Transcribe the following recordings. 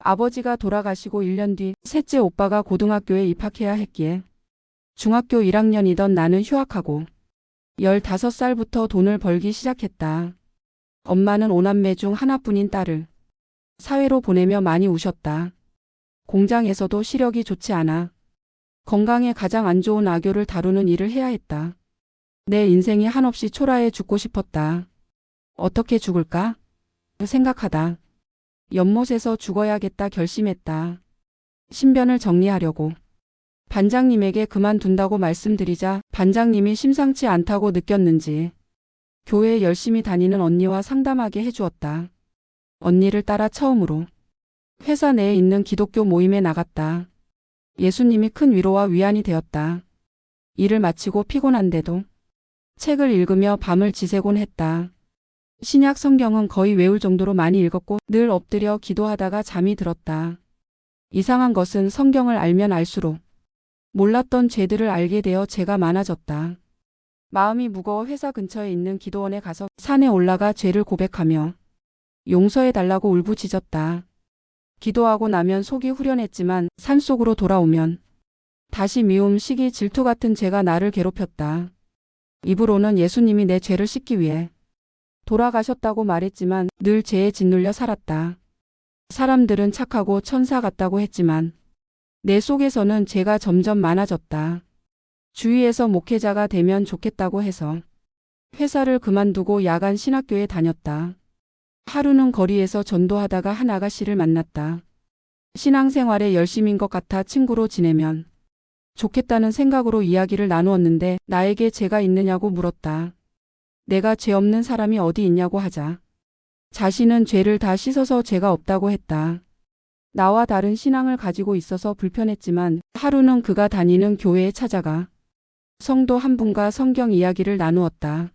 아버지가 돌아가시고 1년 뒤 셋째 오빠가 고등학교에 입학해야 했기에 중학교 1학년이던 나는 휴학하고 15살부터 돈을 벌기 시작했다. 엄마는 5남매 중 하나뿐인 딸을 사회로 보내며 많이 우셨다. 공장에서도 시력이 좋지 않아 건강에 가장 안 좋은 악교를 다루는 일을 해야 했다. 내 인생이 한없이 초라해 죽고 싶었다. 어떻게 죽을까? 생각하다 연못에서 죽어야겠다 결심했다. 신변을 정리하려고 반장님에게 그만둔다고 말씀드리자 반장님이 심상치 않다고 느꼈는지 교회에 열심히 다니는 언니와 상담하게 해주었다. 언니를 따라 처음으로 회사 내에 있는 기독교 모임에 나갔다. 예수님이 큰 위로와 위안이 되었다. 일을 마치고 피곤한데도 책을 읽으며 밤을 지새곤 했다. 신약 성경은 거의 외울 정도로 많이 읽었고 늘 엎드려 기도하다가 잠이 들었다. 이상한 것은 성경을 알면 알수록 몰랐던 죄들을 알게 되어 죄가 많아졌다. 마음이 무거워 회사 근처에 있는 기도원에 가서 산에 올라가 죄를 고백하며 용서해달라고 울부짖었다. 기도하고 나면 속이 후련했지만 산속으로 돌아오면 다시 미움, 시기, 질투 같은 죄가 나를 괴롭혔다. 입으로는 예수님이 내 죄를 씻기 위해 돌아가셨다고 말했지만 늘 죄에 짓눌려 살았다. 사람들은 착하고 천사 같다고 했지만 내 속에서는 죄가 점점 많아졌다. 주위에서 목회자가 되면 좋겠다고 해서 회사를 그만두고 야간 신학교에 다녔다. 하루는 거리에서 전도하다가 한 아가씨를 만났다. 신앙생활에 열심인 것 같아 친구로 지내면 좋겠다는 생각으로 이야기를 나누었는데 나에게 죄가 있느냐고 물었다. 내가 죄 없는 사람이 어디 있냐고 하자 자신은 죄를 다 씻어서 죄가 없다고 했다. 나와 다른 신앙을 가지고 있어서 불편했지만 하루는 그가 다니는 교회에 찾아가 성도 한 분과 성경 이야기를 나누었다.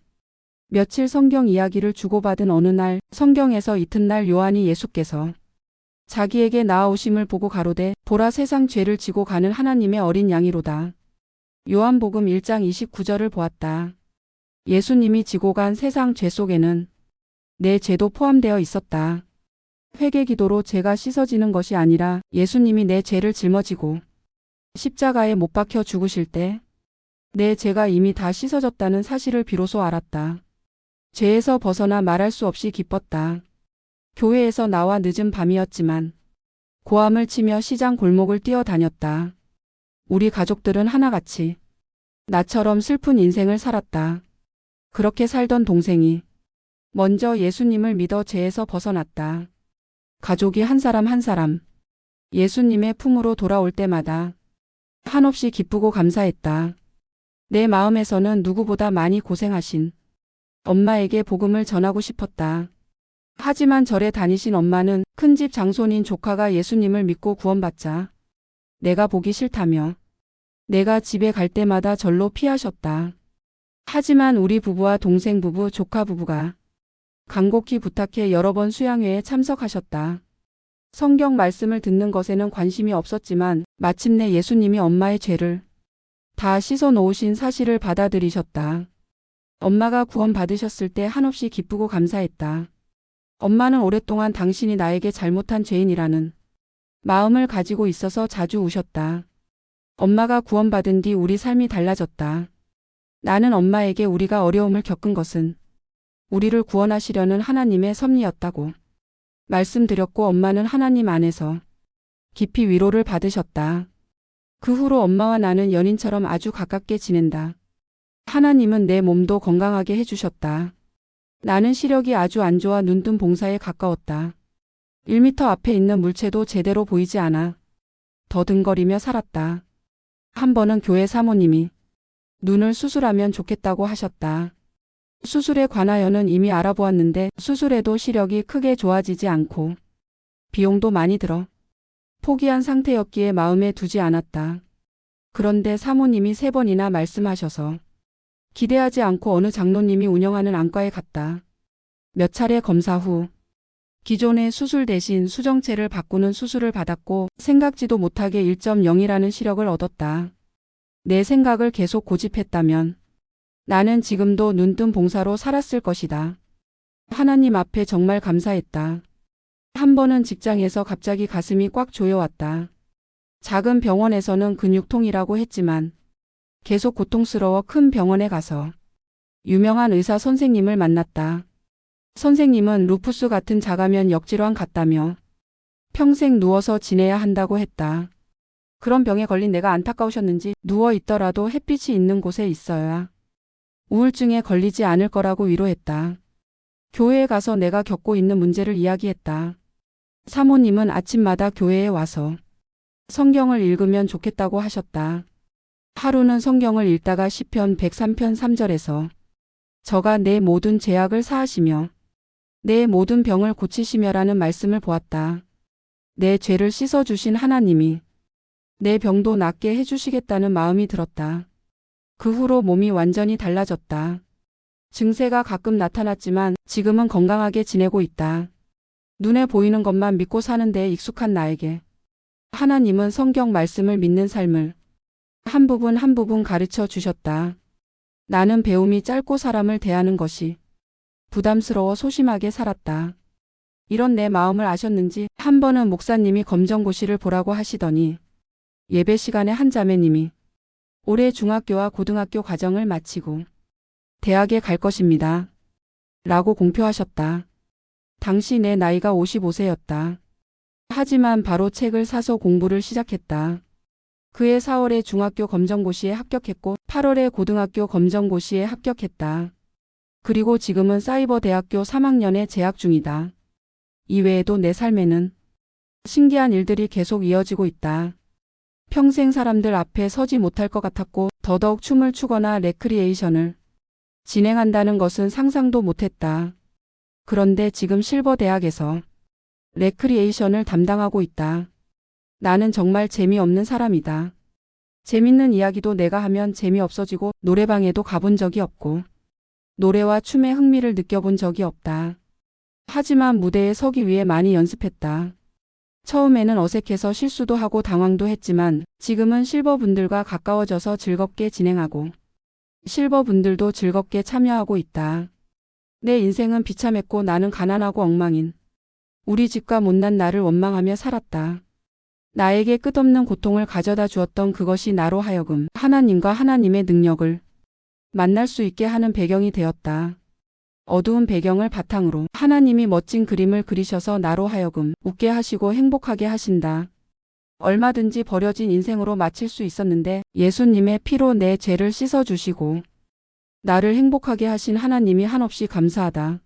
며칠 성경 이야기를 주고받은 어느 날 성경에서 이튿날 요한이 예수께서 자기에게 나아오심을 보고 가로되 보라 세상 죄를 지고 가는 하나님의 어린 양이로다. 요한복음 1장 29절을 보았다. 예수님이 지고 간 세상 죄 속에는 내 죄도 포함되어 있었다. 회개 기도로 죄가 씻어지는 것이 아니라 예수님이 내 죄를 짊어지고 십자가에 못 박혀 죽으실 때 내 죄가 이미 다 씻어졌다는 사실을 비로소 알았다. 죄에서 벗어나 말할 수 없이 기뻤다. 교회에서 나와 늦은 밤이었지만 고함을 치며 시장 골목을 뛰어다녔다. 우리 가족들은 하나같이 나처럼 슬픈 인생을 살았다. 그렇게 살던 동생이 먼저 예수님을 믿어 죄에서 벗어났다. 가족이 한 사람 한 사람 예수님의 품으로 돌아올 때마다 한없이 기쁘고 감사했다. 내 마음에서는 누구보다 많이 고생하신 엄마에게 복음을 전하고 싶었다. 하지만 절에 다니신 엄마는 큰집 장손인 조카가 예수님을 믿고 구원받자 내가 보기 싫다며 내가 집에 갈 때마다 절로 피하셨다. 하지만 우리 부부와 동생 부부, 조카 부부가 간곡히 부탁해 여러 번 수양회에 참석하셨다. 성경 말씀을 듣는 것에는 관심이 없었지만 마침내 예수님이 엄마의 죄를 다 씻어 놓으신 사실을 받아들이셨다. 엄마가 구원받으셨을 때 한없이 기쁘고 감사했다. 엄마는 오랫동안 당신이 나에게 잘못한 죄인이라는 마음을 가지고 있어서 자주 우셨다. 엄마가 구원받은 뒤 우리 삶이 달라졌다. 나는 엄마에게 우리가 어려움을 겪은 것은 우리를 구원하시려는 하나님의 섭리였다고 말씀드렸고 엄마는 하나님 안에서 깊이 위로를 받으셨다. 그 후로 엄마와 나는 연인처럼 아주 가깝게 지낸다. 하나님은 내 몸도 건강하게 해주셨다. 나는 시력이 아주 안 좋아 눈뜬 봉사에 가까웠다. 1m 앞에 있는 물체도 제대로 보이지 않아 더듬거리며 살았다. 한 번은 교회 사모님이 눈을 수술하면 좋겠다고 하셨다. 수술에 관하여는 이미 알아보았는데 수술해도 시력이 크게 좋아지지 않고 비용도 많이 들어 포기한 상태였기에 마음에 두지 않았다. 그런데 사모님이 3번이나 말씀하셔서 기대하지 않고 어느 장로님이 운영하는 안과에 갔다. 몇 차례 검사 후 기존의 수술 대신 수정체를 바꾸는 수술을 받았고 생각지도 못하게 1.0이라는 시력을 얻었다. 내 생각을 계속 고집했다면 나는 지금도 눈뜬 봉사로 살았을 것이다. 하나님 앞에 정말 감사했다. 한 번은 직장에서 갑자기 가슴이 꽉 조여왔다. 작은 병원에서는 근육통이라고 했지만 계속 고통스러워 큰 병원에 가서 유명한 의사 선생님을 만났다. 선생님은 루푸스 같은 자가면 역질환 같다며 평생 누워서 지내야 한다고 했다. 그런 병에 걸린 내가 안타까우셨는지 누워 있더라도 햇빛이 있는 곳에 있어야 우울증에 걸리지 않을 거라고 위로했다. 교회에 가서 내가 겪고 있는 문제를 이야기했다. 사모님은 아침마다 교회에 와서 성경을 읽으면 좋겠다고 하셨다. 하루는 성경을 읽다가 시편 103편 3절에서 저가 내 모든 죄악을 사하시며 내 모든 병을 고치시며라는 말씀을 보았다. 내 죄를 씻어주신 하나님이 내 병도 낫게 해주시겠다는 마음이 들었다. 그 후로 몸이 완전히 달라졌다. 증세가 가끔 나타났지만 지금은 건강하게 지내고 있다. 눈에 보이는 것만 믿고 사는 데에 익숙한 나에게 하나님은 성경 말씀을 믿는 삶을 한 부분 한 부분 가르쳐 주셨다. 나는 배움이 짧고 사람을 대하는 것이 부담스러워 소심하게 살았다. 이런 내 마음을 아셨는지 한 번은 목사님이 검정고시를 보라고 하시더니 예배 시간에 한 자매님이 올해 중학교와 고등학교 과정을 마치고 대학에 갈 것입니다. 라고 공표하셨다. 당시 내 나이가 55세였다. 하지만 바로 책을 사서 공부를 시작했다. 그해 4월에 중학교 검정고시에 합격했고 8월에 고등학교 검정고시에 합격했다. 그리고 지금은 사이버대학교 3학년에 재학 중이다. 이외에도 내 삶에는 신기한 일들이 계속 이어지고 있다. 평생 사람들 앞에 서지 못할 것 같았고 더더욱 춤을 추거나 레크리에이션을 진행한다는 것은 상상도 못했다. 그런데 지금 실버대학에서 레크리에이션을 담당하고 있다. 나는 정말 재미없는 사람이다. 재밌는 이야기도 내가 하면 재미없어지고 노래방에도 가본 적이 없고 노래와 춤에 흥미를 느껴본 적이 없다. 하지만 무대에 서기 위해 많이 연습했다. 처음에는 어색해서 실수도 하고 당황도 했지만 지금은 실버분들과 가까워져서 즐겁게 진행하고 실버분들도 즐겁게 참여하고 있다. 내 인생은 비참했고 나는 가난하고 엉망인 우리 집과 못난 나를 원망하며 살았다. 나에게 끝없는 고통을 가져다 주었던 그것이 나로 하여금 하나님과 하나님의 능력을 만날 수 있게 하는 배경이 되었다. 어두운 배경을 바탕으로 하나님이 멋진 그림을 그리셔서 나로 하여금 웃게 하시고 행복하게 하신다. 얼마든지 버려진 인생으로 마칠 수 있었는데 예수님의 피로 내 죄를 씻어주시고 나를 행복하게 하신 하나님이 한없이 감사하다.